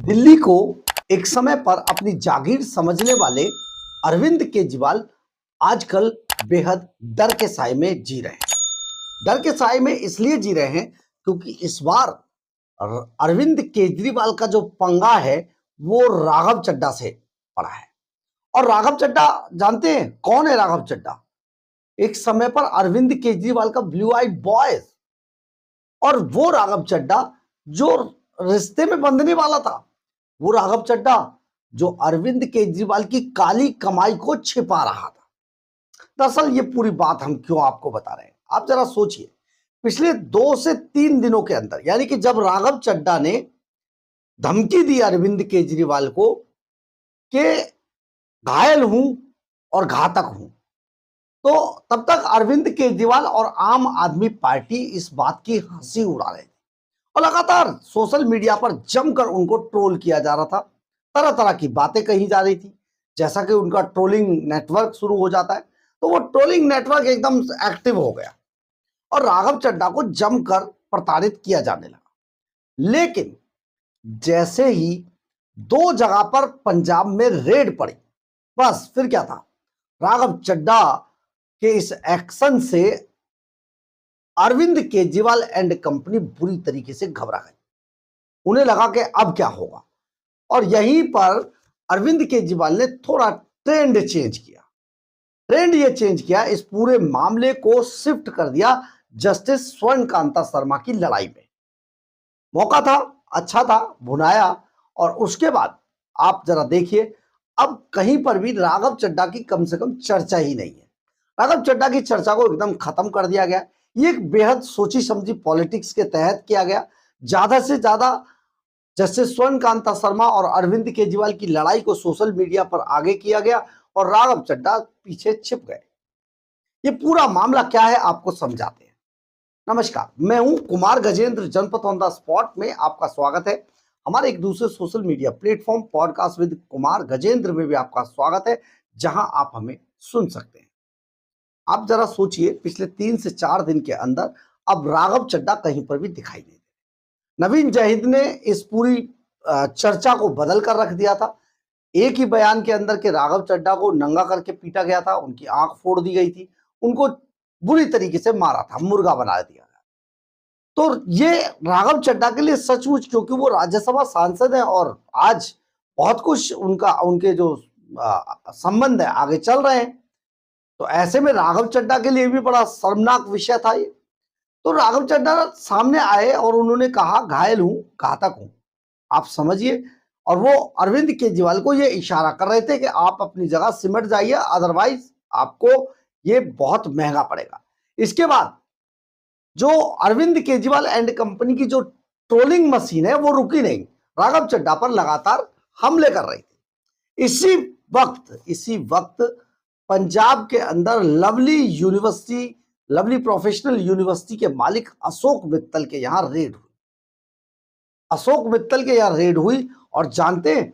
दिल्ली को एक समय पर अपनी जागीर समझने वाले अरविंद केजरीवाल आजकल बेहद डर के साए में जी रहे हैं। डर के साए में इसलिए जी रहे हैं क्योंकि इस बार अरविंद केजरीवाल का जो पंगा है वो राघव चड्ढा से पड़ा है। और राघव चड्ढा जानते हैं कौन है? राघव चड्ढा एक समय पर अरविंद केजरीवाल का ब्लू आइड बॉय, और वो राघव चड्ढा जो रिश्ते में बंधने वाला था, वो राघव चड्ढा जो अरविंद केजरीवाल की काली कमाई को छिपा रहा था। दरअसल ये पूरी बात हम क्यों आपको बता रहे हैं, आप जरा सोचिए। पिछले 2 से 3 दिनों के अंदर, यानी कि जब राघव चड्ढा ने धमकी दी अरविंद केजरीवाल को कि घायल हूं और घातक हूं, तो तब तक अरविंद केजरीवाल और आम आदमी पार्टी इस बात की हंसी उड़ा रहे थे और लगातार सोशल मीडिया पर जमकर उनको ट्रोल किया जा रहा था। तरह तरह की बातें कही जा रही थी। जैसा कि उनका ट्रोलिंग नेटवर्क शुरू हो जाता है, तो वो ट्रोलिंग नेटवर्क एकदम एक्टिव हो गया और राघव चड्ढा को जमकर प्रताड़ित किया जाने लगा। लेकिन जैसे ही 2 जगह पर पंजाब में रेड पड़ी, बस फिर क्या था, राघव चड्ढा के इस एक्शन से अरविंद केजरीवाल एंड कंपनी बुरी तरीके से घबरा गई। उन्हें लगा कि अब क्या होगा, और यहीं पर अरविंद केजरीवाल ने थोड़ा ट्रेंड चेंज किया। ट्रेंड ये चेंज किया, इस पूरे मामले को शिफ्ट कर दिया जस्टिस स्वर्णकांता शर्मा की लड़ाई में। मौका था, अच्छा था, भुनाया, और उसके बाद आप जरा देखिए, अब कहीं पर भी राघव चड्ढा की कम से कम चर्चा ही नहीं है। राघव चड्ढा की चर्चा को एकदम खत्म कर दिया गया। ये एक बेहद सोची समझी पॉलिटिक्स के तहत किया गया। ज्यादा से ज्यादा जस्टिस स्वर्णकांता शर्मा और अरविंद केजरीवाल की लड़ाई को सोशल मीडिया पर आगे किया गया और राघव चड्ढा पीछे छिप गए। ये पूरा मामला क्या है आपको समझाते हैं। नमस्कार, मैं हूं कुमार गजेंद्र, जनपद ऑन द स्पॉट में आपका स्वागत है। हमारे एक दूसरे social media platform podcast with Kumar Gajendra में भी आपका स्वागत है, जहां आप हमें सुन सकते हैं। आप जरा सोचिए, पिछले 3 से 4 दिन के अंदर अब राघव चड्ढा कहीं पर भी दिखाई नहीं दे। नवीन जहीद ने इस पूरी चर्चा को बदल कर रख दिया था। एक ही बयान के अंदर के राघव चड्ढा को नंगा करके पीटा गया था, उनकी आंख फोड़ दी गई थी, उनको बुरी तरीके से मारा था, मुर्गा बना दिया गया। तो ये राघव चड्ढा के लिए सचमुच, क्योंकि वो राज्यसभा सांसद हैं और आज बहुत कुछ उनके जो संबंध है आगे चल रहे हैं, तो ऐसे में राघव चड्ढा के लिए भी बड़ा शर्मनाक विषय था ये। तो राघव चड्ढा सामने आए और उन्होंने कहा घायल हूं, घातक हूं, आप समझिए। और वो अरविंद केजरीवाल को ये इशारा कर रहे थे कि आप अपनी जगह सिमट जाइए, अदरवाइज आपको ये बहुत महंगा पड़ेगा। इसके बाद जो अरविंद केजरीवाल एंड कंपनी की जो ट्रोलिंग मशीन है वो रुकी नहीं, राघव चड्ढा पर लगातार हमले कर रही थी। इसी वक्त पंजाब के अंदर लवली प्रोफेशनल यूनिवर्सिटी के मालिक अशोक मित्तल के यहां रेड हुई। और जानते हैं,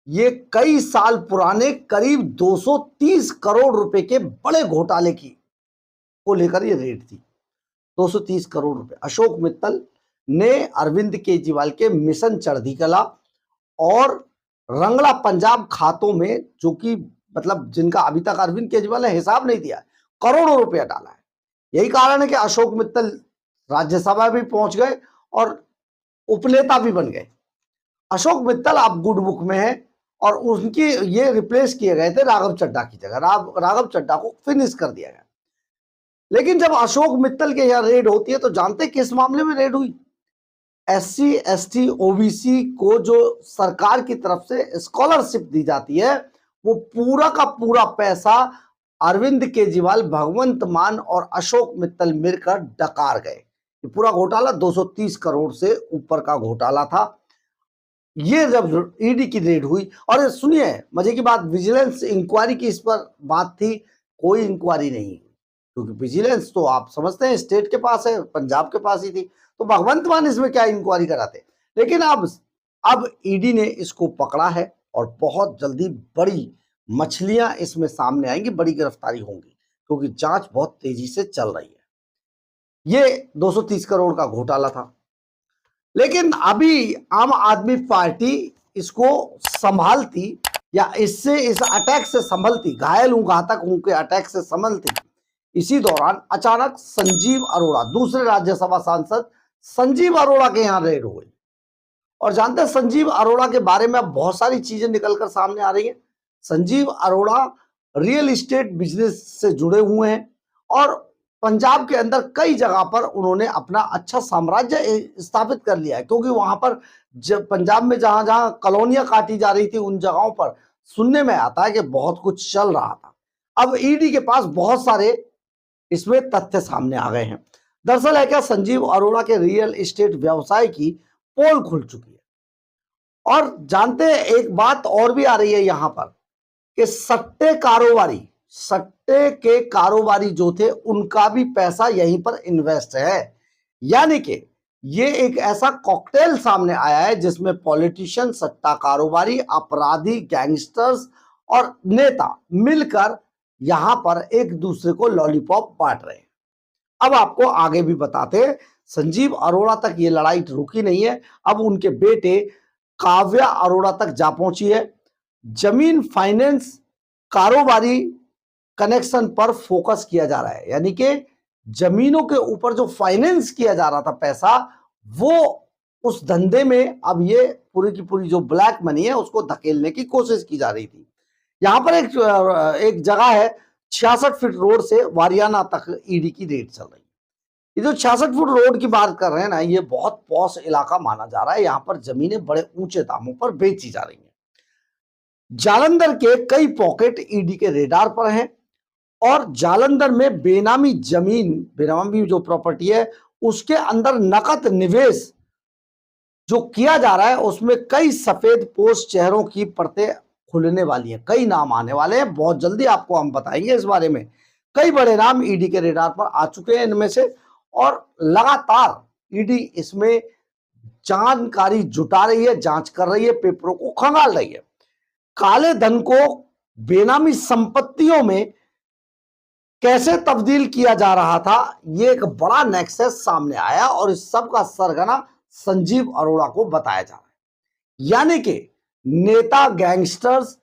ये कई साल पुराने करीब 230 करोड़ रुपए के बड़े घोटाले को लेकर ये रेड थी। 230 करोड़ रुपए अशोक मित्तल ने अरविंद केजरीवाल के मिशन चढ़ती कला और रंगला पंजाब खातों में, जो कि मतलब जिनका अभी तक अरविंद केजरीवाल ने हिसाब नहीं दिया, करोड़ों रुपया डाला है। यही कारण है कि अशोक मित्तल राज्यसभा भी पहुंच गए और उपनेता भी बन गए। अशोक मित्तल अब गुड बुक में है और उनकी ये रिप्लेस किए गए थे राघव चड्ढा की जगह। राघव चड्ढा को फिनिश कर दिया गया। लेकिन जब अशोक मित्तल के यहाँ रेड होती है तो जानते किस मामले में रेड हुई? SC ST OBC को जो सरकार की तरफ से स्कॉलरशिप दी जाती है, वो पूरा का पूरा पैसा अरविंद केजरीवाल, भगवंत मान और अशोक मित्तल मिलकर डकार गए। ये पूरा घोटाला 230 करोड़ से ऊपर का घोटाला था। ये जब ईडी की रेड हुई, और सुनिए मजे की बात, विजिलेंस इंक्वायरी की इस पर बात थी, कोई इंक्वायरी नहीं, क्योंकि विजिलेंस तो आप समझते हैं स्टेट के पास है, पंजाब के पास ही थी, तो भगवंत मान इसमें क्या इंक्वायरी कराते। लेकिन अब ईडी ने इसको पकड़ा है और बहुत जल्दी बड़ी मछलियां इसमें सामने आएंगी, बड़ी गिरफ्तारी होंगी, क्योंकि जांच बहुत तेजी से चल रही है। ये 230 करोड़ का घोटाला था। लेकिन अभी आम आदमी पार्टी इसको संभालती या इससे इस अटैक से संभलती, घायल हूं घातक हूं के अटैक से संभलती, इसी दौरान अचानक संजीव अरोड़ा, दूसरे राज्यसभा सांसद संजीव अरोड़ा के यहां रेड हुई। और जानते हैं संजीव अरोड़ा के बारे में अब बहुत सारी चीजें निकलकर सामने आ रही हैं। Sanjeev Arora real estate business से जुड़े हुए हैं और पंजाब के अंदर कई जगह पर उन्होंने अपना अच्छा साम्राज्य स्थापित कर लिया है, क्योंकि वहां पर जब पंजाब में जहां जहां कॉलोनियां काटी जा रही थी उन जगहों पर सुनने में आता है कि बहुत कुछ चल रहा था। अब ईडी के पास बहुत सारे इसमें तथ्य सामने आ गए हैं। दरअसल है क्या, संजीव अरोड़ा के रियल एस्टेट व्यवसाय की पोल खुल चुकी है। और जानते हैं एक बात और भी आ रही है यहां पर कि सट्टे के कारोबारी जो थे उनका भी पैसा यहीं पर इन्वेस्ट है। यानी कि ये एक ऐसा कॉकटेल सामने आया है जिसमें पॉलिटिशियन, सट्टा कारोबारी, अपराधी, गैंगस्टर्स और नेता मिलकर यहां पर एक दूसरे को लॉलीपॉप बांट रहे हैं। अब आपको आगे भी बताते हैं, संजीव अरोड़ा तक ये लड़ाई रुकी नहीं है। अब उनके बेटे काव्या अरोड़ा तक जा पहुंची है। जमीन फाइनेंस कारोबारी कनेक्शन पर फोकस किया जा रहा है, यानी कि जमीनों के ऊपर जो फाइनेंस किया जा रहा था पैसा, वो उस धंधे में अब ये पूरी की पूरी जो ब्लैक मनी है उसको धकेलने की कोशिश की जा रही थी। यहां पर एक जगह है 66 फीट रोड से वारियाना तक ईडी की रेड चल रही है। ये जो 66 फुट रोड की बात कर रहे हैं ना, ये बहुत पॉश इलाका माना जा रहा है। यहां पर जमीनें बड़े ऊंचे दामों पर बेची जा रही हैं। जालंधर के कई पॉकेट ईडी के रेडार पर हैं और जालंधर में बेनामी जो प्रॉपर्टी है उसके अंदर नकद निवेश जो किया जा रहा है उसमें कई सफेद पोश चेहरों की परतें खुलने वाली हैं। कई नाम आने वाले हैं, बहुत जल्दी आपको हम बताएंगे इस बारे में। कई बड़े नाम ईडी के रेडार पर आ चुके हैं इनमें से, और लगातार ईडी इसमें जानकारी जुटा रही है, जांच कर रही है, पेपरों को खंगाल रही है। काले धन को बेनामी संपत्तियों में कैसे तब्दील किया जा रहा था, यह एक बड़ा नेक्सस सामने आया और इस सब का सरगना संजीव अरोड़ा को बताया जा रहा है। यानी कि नेता, गैंगस्टर्स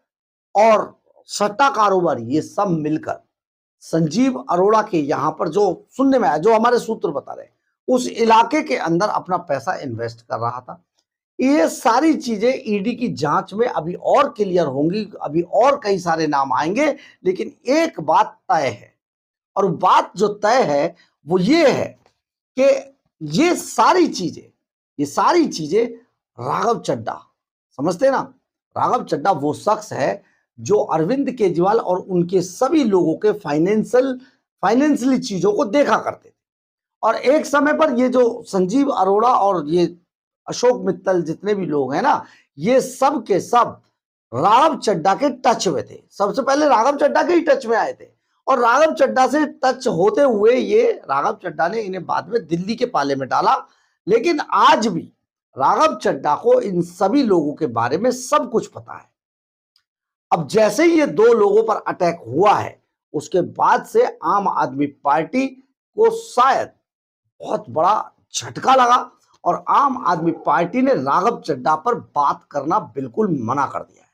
और सट्टा कारोबारी ये सब मिलकर संजीव अरोड़ा के यहां पर जो सुनने में आया, जो हमारे सूत्र बता रहे हैं, उस इलाके के अंदर अपना पैसा इन्वेस्ट कर रहा था। ये सारी चीजें ईडी की जांच में अभी और क्लियर होंगी, अभी और कई सारे नाम आएंगे, लेकिन एक बात तय है, और बात जो तय है वो ये है कि ये सारी चीजें राघव चड्ढा, समझते ना, राघव चड्ढा वो शख्स है जो अरविंद केजरीवाल और उनके सभी लोगों के फाइनेंशियली चीजों को देखा करते थे। और एक समय पर ये जो संजीव अरोड़ा और ये अशोक मित्तल जितने भी लोग हैं ना, ये सब के सब राघव चड्ढा के टच में थे। सबसे पहले राघव चड्ढा के ही टच में आए थे और राघव चड्ढा से टच होते हुए ये राघव चड्ढा ने इन्हें बाद में दिल्ली के पाले में डाला। लेकिन आज भी राघव चड्ढा को इन सभी लोगों के बारे में सब कुछ पता है। अब जैसे ही ये दो लोगों पर अटैक हुआ है उसके बाद से आम आदमी पार्टी को शायद बहुत बड़ा झटका लगा और आम आदमी पार्टी ने राघव चड्ढा पर बात करना बिल्कुल मना कर दिया है।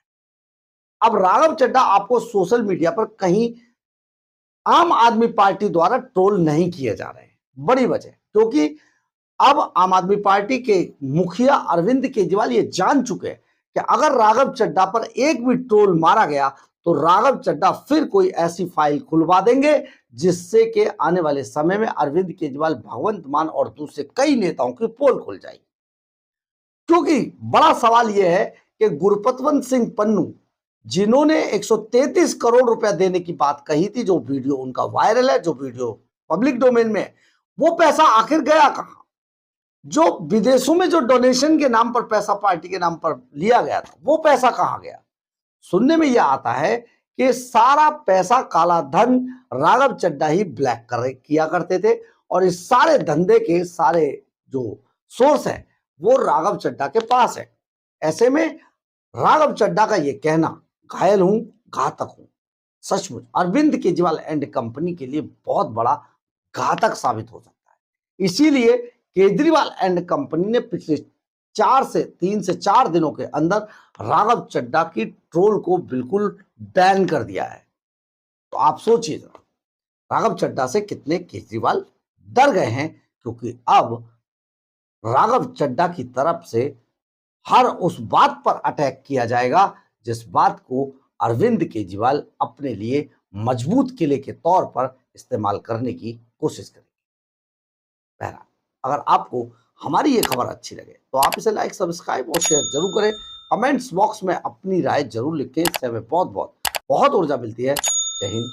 अब राघव चड्ढा आपको सोशल मीडिया पर कहीं आम आदमी पार्टी द्वारा ट्रोल नहीं किए जा रहे हैं। बड़ी वजह क्योंकि अब आम आदमी पार्टी के मुखिया अरविंद केजरीवाल ये जान चुके हैं कि अगर राघव चड्ढा पर एक भी ट्रोल मारा गया तो राघव चड्ढा फिर कोई ऐसी फाइल खुलवा देंगे जिससे कि आने वाले समय में अरविंद केजरीवाल, भगवंत मान और दूसरे कई नेताओं की पोल खुल जाएगी। क्योंकि बड़ा सवाल यह है कि गुरपतवंत सिंह पन्नू जिन्होंने 133 करोड़ रुपया देने की बात कही थी, जो वीडियो उनका वायरल है, जो वीडियो पब्लिक डोमेन में है, वो पैसा आखिर गया कहां? जो विदेशों में जो डोनेशन के नाम पर पैसा पार्टी के नाम पर लिया गया था वो पैसा कहां गया? सुनने में यह आता है कि सारा पैसा, काला धन राघव चड्ढा ही ब्लैक किया करते थे और इस सारे धंधे के सारे जो सोर्स है वो राघव चड्ढा के पास है। ऐसे में राघव चड्ढा का यह कहना घायल हूं घातक हूं सचमुच अरविंद केजरीवाल एंड कंपनी के लिए बहुत बड़ा घातक साबित हो सकता है। इसीलिए केजरीवाल एंड कंपनी ने पिछले 3 से 4 दिनों के अंदर राघव चड्ढा की ट्रोल को बिल्कुल बैन कर दिया है। तो आप सोचिए जरा, राघव चड्ढा से कितने केजरीवाल डर गए हैं, क्योंकि अब राघव चड्ढा की तरफ से हर उस बात पर अटैक किया जाएगा जिस बात को अरविंद केजरीवाल अपने लिए मजबूत किले के तौर पर इस्तेमाल करने की कोशिश करेंगे। पहला, अगर आपको हमारी ये खबर अच्छी लगे तो आप इसे लाइक, सब्सक्राइब और शेयर जरूर करें। कमेंट्स बॉक्स में अपनी राय जरूर लिखें, इससे हमें बहुत ऊर्जा मिलती है। जय हिंद।